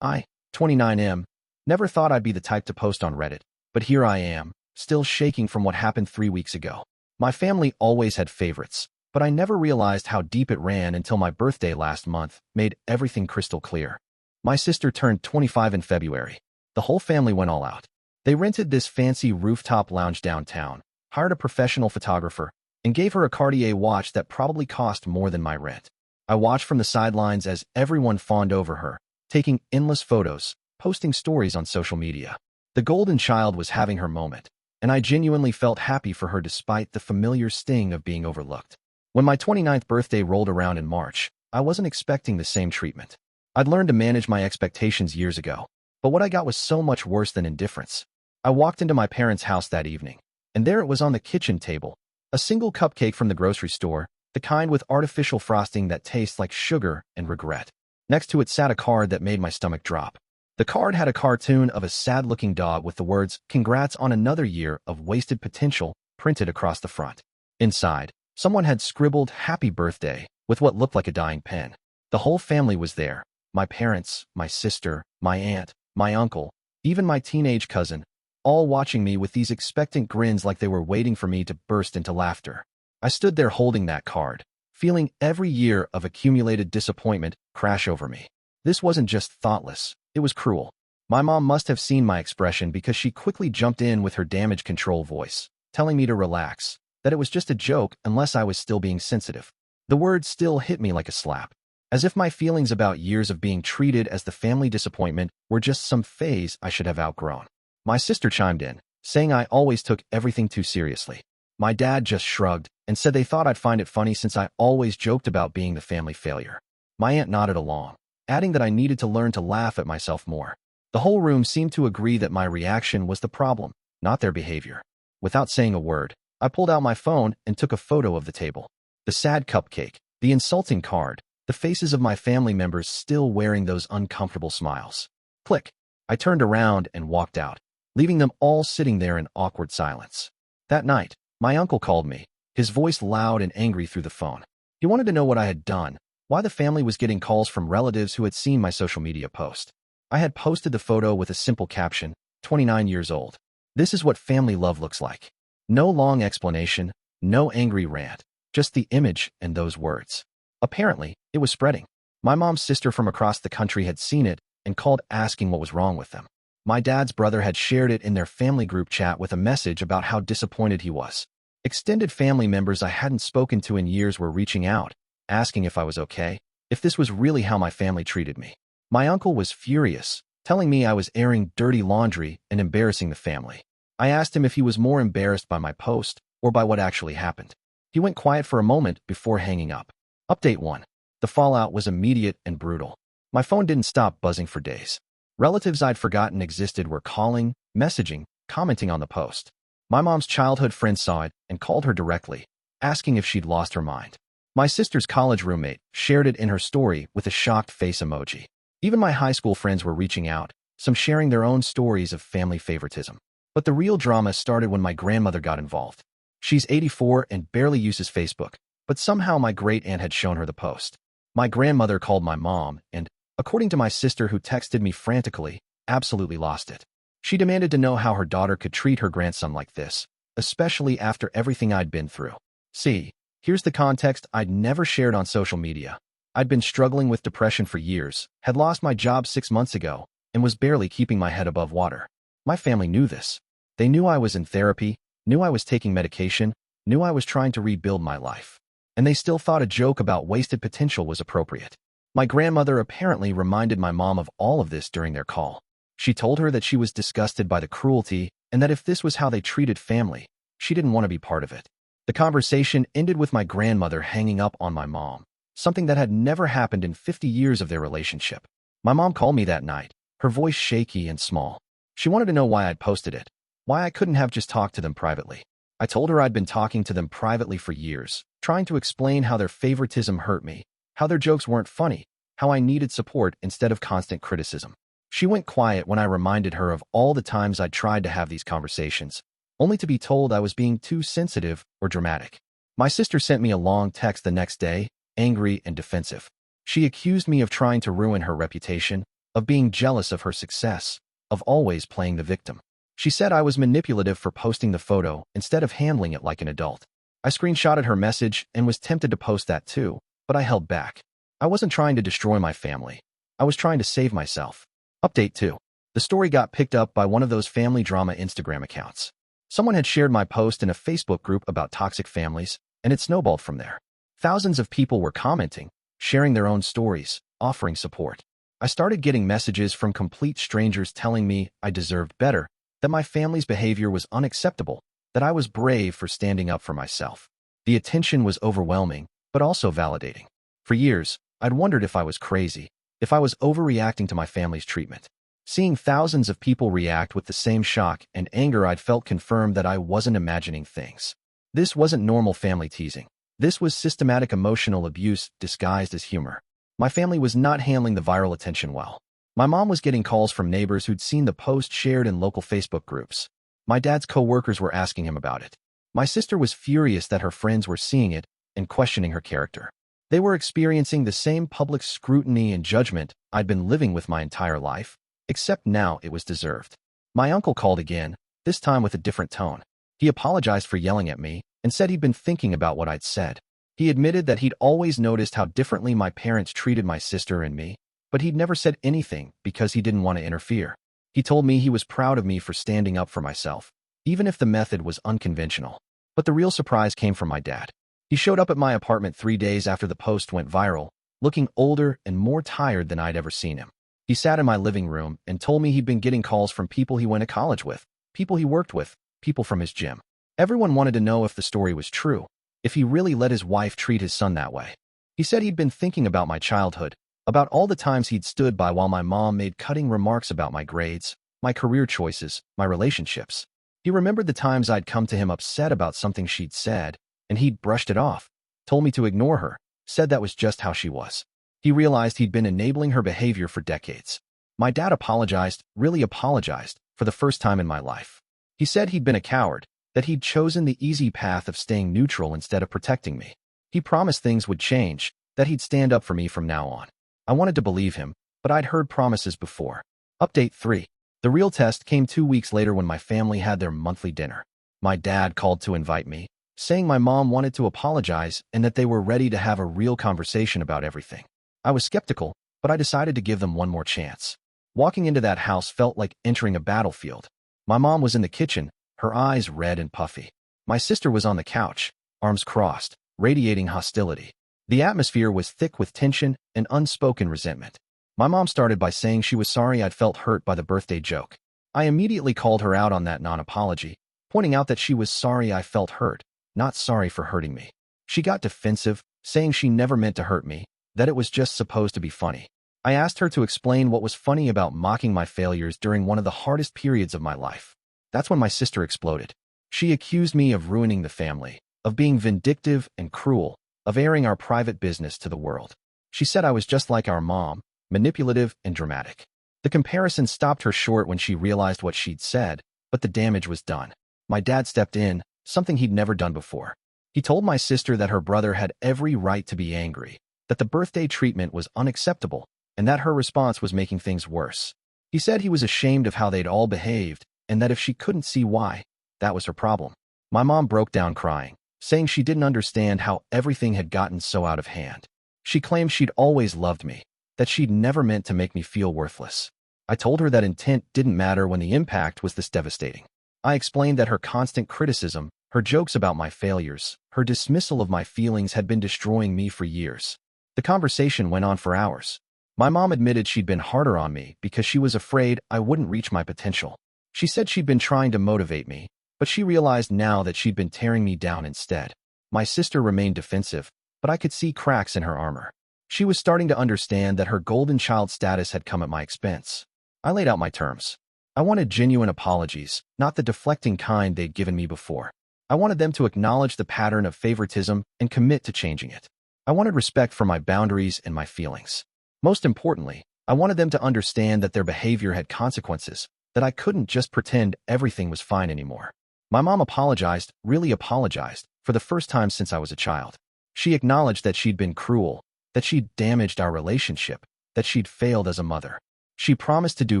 I, 29M, never thought I'd be the type to post on Reddit, but here I am, still shaking from what happened 3 weeks ago. My family always had favorites, but I never realized how deep it ran until my birthday last month made everything crystal clear. My sister turned 25 in February. The whole family went all out. They rented this fancy rooftop lounge downtown, hired a professional photographer, and gave her a Cartier watch that probably cost more than my rent. I watched from the sidelines as everyone fawned over her, taking endless photos, posting stories on social media. The golden child was having her moment, and I genuinely felt happy for her despite the familiar sting of being overlooked. When my 29th birthday rolled around in March, I wasn't expecting the same treatment. I'd learned to manage my expectations years ago, but what I got was so much worse than indifference. I walked into my parents' house that evening, and there it was on the kitchen table, a single cupcake from the grocery store, the kind with artificial frosting that tastes like sugar and regret. Next to it sat a card that made my stomach drop. The card had a cartoon of a sad-looking dog with the words, "Congrats on another year of wasted potential," printed across the front. Inside, someone had scribbled "Happy Birthday" with what looked like a dying pen. The whole family was there. My parents, my sister, my aunt, my uncle, even my teenage cousin, all watching me with these expectant grins like they were waiting for me to burst into laughter. I stood there holding that card, feeling every year of accumulated disappointment crash over me. This wasn't just thoughtless, it was cruel. My mom must have seen my expression because she quickly jumped in with her damage control voice, telling me to relax, that it was just a joke unless I was still being sensitive. The words still hit me like a slap, as if my feelings about years of being treated as the family disappointment were just some phase I should have outgrown. My sister chimed in, saying I always took everything too seriously. My dad just shrugged and said they thought I'd find it funny since I always joked about being the family failure. My aunt nodded along, adding that I needed to learn to laugh at myself more. The whole room seemed to agree that my reaction was the problem, not their behavior. Without saying a word, I pulled out my phone and took a photo of the table. The sad cupcake, the insulting card, the faces of my family members still wearing those uncomfortable smiles. Click. I turned around and walked out, leaving them all sitting there in awkward silence. That night, my uncle called me, his voice loud and angry through the phone. He wanted to know what I had done, why the family was getting calls from relatives who had seen my social media post. I had posted the photo with a simple caption, 29 years old. This is what family love looks like. No long explanation, no angry rant, just the image and those words. Apparently, it was spreading. My mom's sister from across the country had seen it and called asking what was wrong with them. My dad's brother had shared it in their family group chat with a message about how disappointed he was. Extended family members I hadn't spoken to in years were reaching out, asking if I was okay, if this was really how my family treated me. My uncle was furious, telling me I was airing dirty laundry and embarrassing the family. I asked him if he was more embarrassed by my post or by what actually happened. He went quiet for a moment before hanging up. Update 1. The fallout was immediate and brutal. My phone didn't stop buzzing for days. Relatives I'd forgotten existed were calling, messaging, commenting on the post. My mom's childhood friend saw it and called her directly, asking if she'd lost her mind. My sister's college roommate shared it in her story with a shocked face emoji. Even my high school friends were reaching out, some sharing their own stories of family favoritism. But the real drama started when my grandmother got involved. She's 84 and barely uses Facebook, but somehow my great-aunt had shown her the post. My grandmother called my mom and, according to my sister who texted me frantically, absolutely lost it. She demanded to know how her daughter could treat her grandson like this, especially after everything I'd been through. See, here's the context I'd never shared on social media. I'd been struggling with depression for years, had lost my job 6 months ago, and was barely keeping my head above water. My family knew this. They knew I was in therapy, knew I was taking medication, knew I was trying to rebuild my life. And they still thought a joke about wasted potential was appropriate. My grandmother apparently reminded my mom of all of this during their call. She told her that she was disgusted by the cruelty and that if this was how they treated family, she didn't want to be part of it. The conversation ended with my grandmother hanging up on my mom, something that had never happened in 50 years of their relationship. My mom called me that night, her voice shaky and small. She wanted to know why I'd posted it, why I couldn't have just talked to them privately. I told her I'd been talking to them privately for years, trying to explain how their favoritism hurt me, how their jokes weren't funny, how I needed support instead of constant criticism. She went quiet when I reminded her of all the times I'd tried to have these conversations, only to be told I was being too sensitive or dramatic. My sister sent me a long text the next day, angry and defensive. She accused me of trying to ruin her reputation, of being jealous of her success, of always playing the victim. She said I was manipulative for posting the photo instead of handling it like an adult. I screenshotted her message and was tempted to post that too, but I held back. I wasn't trying to destroy my family. I was trying to save myself. Update 2. The story got picked up by one of those family drama Instagram accounts. Someone had shared my post in a Facebook group about toxic families, and it snowballed from there. Thousands of people were commenting, sharing their own stories, offering support. I started getting messages from complete strangers telling me I deserved better, that my family's behavior was unacceptable, that I was brave for standing up for myself. The attention was overwhelming, but also validating. For years, I'd wondered if I was crazy, if I was overreacting to my family's treatment. Seeing thousands of people react with the same shock and anger I'd felt confirmed that I wasn't imagining things. This wasn't normal family teasing. This was systematic emotional abuse disguised as humor. My family was not handling the viral attention well. My mom was getting calls from neighbors who'd seen the post shared in local Facebook groups. My dad's co-workers were asking him about it. My sister was furious that her friends were seeing it and questioning her character. They were experiencing the same public scrutiny and judgment I'd been living with my entire life, except now it was deserved. My uncle called again, this time with a different tone. He apologized for yelling at me and said he'd been thinking about what I'd said. He admitted that he'd always noticed how differently my parents treated my sister and me, but he'd never said anything because he didn't want to interfere. He told me he was proud of me for standing up for myself, even if the method was unconventional. But the real surprise came from my dad. He showed up at my apartment 3 days after the post went viral, looking older and more tired than I'd ever seen him. He sat in my living room and told me he'd been getting calls from people he went to college with, people he worked with, people from his gym. Everyone wanted to know if the story was true, if he really let his wife treat his son that way. He said he'd been thinking about my childhood, about all the times he'd stood by while my mom made cutting remarks about my grades, my career choices, my relationships. He remembered the times I'd come to him upset about something she'd said, and he'd brushed it off, told me to ignore her, said that was just how she was. He realized he'd been enabling her behavior for decades. My dad apologized, really apologized, for the first time in my life. He said he'd been a coward, that he'd chosen the easy path of staying neutral instead of protecting me. He promised things would change, that he'd stand up for me from now on. I wanted to believe him, but I'd heard promises before. Update 3. The real test came 2 weeks later when my family had their monthly dinner. My dad called to invite me, saying my mom wanted to apologize and that they were ready to have a real conversation about everything. I was skeptical, but I decided to give them one more chance. Walking into that house felt like entering a battlefield. My mom was in the kitchen, her eyes red and puffy. My sister was on the couch, arms crossed, radiating hostility. The atmosphere was thick with tension and unspoken resentment. My mom started by saying she was sorry I'd felt hurt by the birthday joke. I immediately called her out on that non-apology, pointing out that she was sorry I felt hurt, not sorry for hurting me. She got defensive, saying she never meant to hurt me, that it was just supposed to be funny. I asked her to explain what was funny about mocking my failures during one of the hardest periods of my life. That's when my sister exploded. She accused me of ruining the family, of being vindictive and cruel, of airing our private business to the world. She said I was just like our mom, manipulative and dramatic. The comparison stopped her short when she realized what she'd said, but the damage was done. My dad stepped in, something he'd never done before. He told my sister that her brother had every right to be angry, that the birthday treatment was unacceptable, and that her response was making things worse. He said he was ashamed of how they'd all behaved, and that if she couldn't see why, that was her problem. My mom broke down crying, saying she didn't understand how everything had gotten so out of hand. She claimed she'd always loved me, that she'd never meant to make me feel worthless. I told her that intent didn't matter when the impact was this devastating. I explained that her constant criticism, her jokes about my failures, her dismissal of my feelings had been destroying me for years. The conversation went on for hours. My mom admitted she'd been harder on me because she was afraid I wouldn't reach my potential. She said she'd been trying to motivate me, but she realized now that she'd been tearing me down instead. My sister remained defensive, but I could see cracks in her armor. She was starting to understand that her golden child status had come at my expense. I laid out my terms. I wanted genuine apologies, not the deflecting kind they'd given me before. I wanted them to acknowledge the pattern of favoritism and commit to changing it. I wanted respect for my boundaries and my feelings. Most importantly, I wanted them to understand that their behavior had consequences, that I couldn't just pretend everything was fine anymore. My mom apologized, really apologized, for the first time since I was a child. She acknowledged that she'd been cruel, that she'd damaged our relationship, that she'd failed as a mother. She promised to do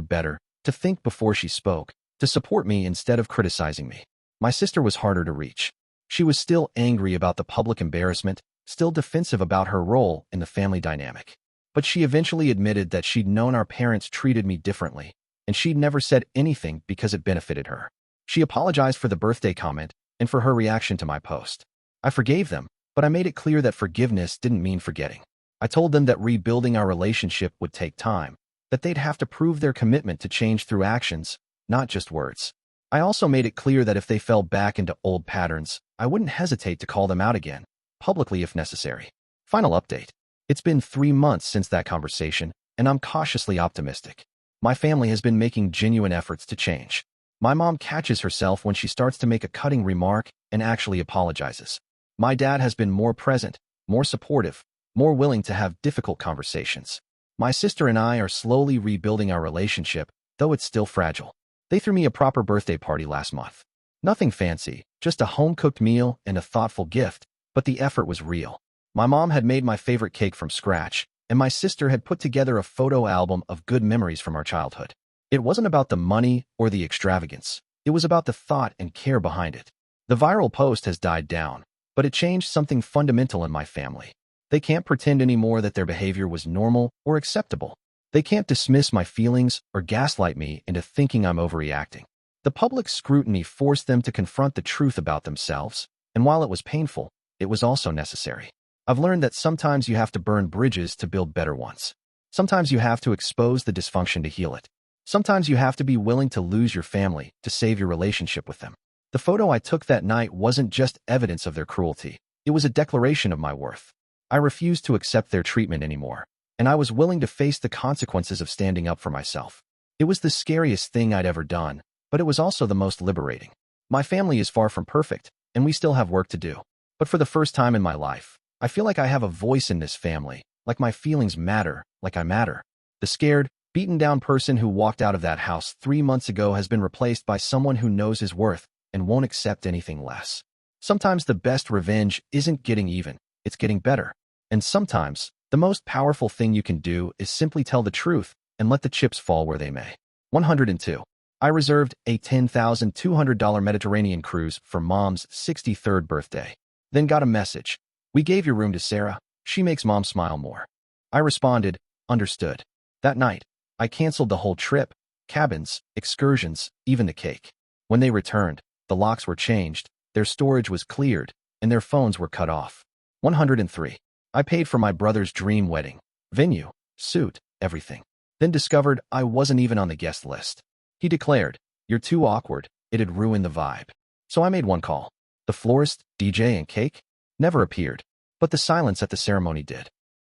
better, to think before she spoke, to support me instead of criticizing me. My sister was harder to reach. She was still angry about the public embarrassment, still defensive about her role in the family dynamic. But she eventually admitted that she'd known our parents treated me differently, and she'd never said anything because it benefited her. She apologized for the birthday comment and for her reaction to my post. I forgave them, but I made it clear that forgiveness didn't mean forgetting. I told them that rebuilding our relationship would take time, that they'd have to prove their commitment to change through actions, not just words. I also made it clear that if they fell back into old patterns, I wouldn't hesitate to call them out again, publicly if necessary. Final update. It's been 3 months since that conversation, and I'm cautiously optimistic. My family has been making genuine efforts to change. My mom catches herself when she starts to make a cutting remark and actually apologizes. My dad has been more present, more supportive, more willing to have difficult conversations. My sister and I are slowly rebuilding our relationship, though it's still fragile. They threw me a proper birthday party last month. Nothing fancy, just a home-cooked meal and a thoughtful gift, but the effort was real. My mom had made my favorite cake from scratch, and my sister had put together a photo album of good memories from our childhood. It wasn't about the money or the extravagance. It was about the thought and care behind it. The viral post has died down, but it changed something fundamental in my family. They can't pretend anymore that their behavior was normal or acceptable. They can't dismiss my feelings or gaslight me into thinking I'm overreacting. The public scrutiny forced them to confront the truth about themselves, and while it was painful, it was also necessary. I've learned that sometimes you have to burn bridges to build better ones. Sometimes you have to expose the dysfunction to heal it. Sometimes you have to be willing to lose your family to save your relationship with them. The photo I took that night wasn't just evidence of their cruelty. It was a declaration of my worth. I refused to accept their treatment anymore, and I was willing to face the consequences of standing up for myself. It was the scariest thing I'd ever done, but it was also the most liberating. My family is far from perfect, and we still have work to do. But for the first time in my life, I feel like I have a voice in this family, like my feelings matter, like I matter. The scared, beaten-down person who walked out of that house 3 months ago has been replaced by someone who knows his worth and won't accept anything less. Sometimes the best revenge isn't getting even, it's getting better. And sometimes, the most powerful thing you can do is simply tell the truth and let the chips fall where they may. 102. I reserved a $10,200 Mediterranean cruise for Mom's 63rd birthday. Then got a message. We gave your room to Sarah. She makes Mom smile more. I responded, understood. That night, I canceled the whole trip, cabins, excursions, even the cake. When they returned, the locks were changed, their storage was cleared, and their phones were cut off. 103. I paid for my brother's dream wedding. Venue, suit, everything. Then discovered I wasn't even on the guest list. He declared, "You're too awkward, it'd ruin the vibe." So I made one call. The florist, DJ, and cake never appeared, but the silence at the ceremony did.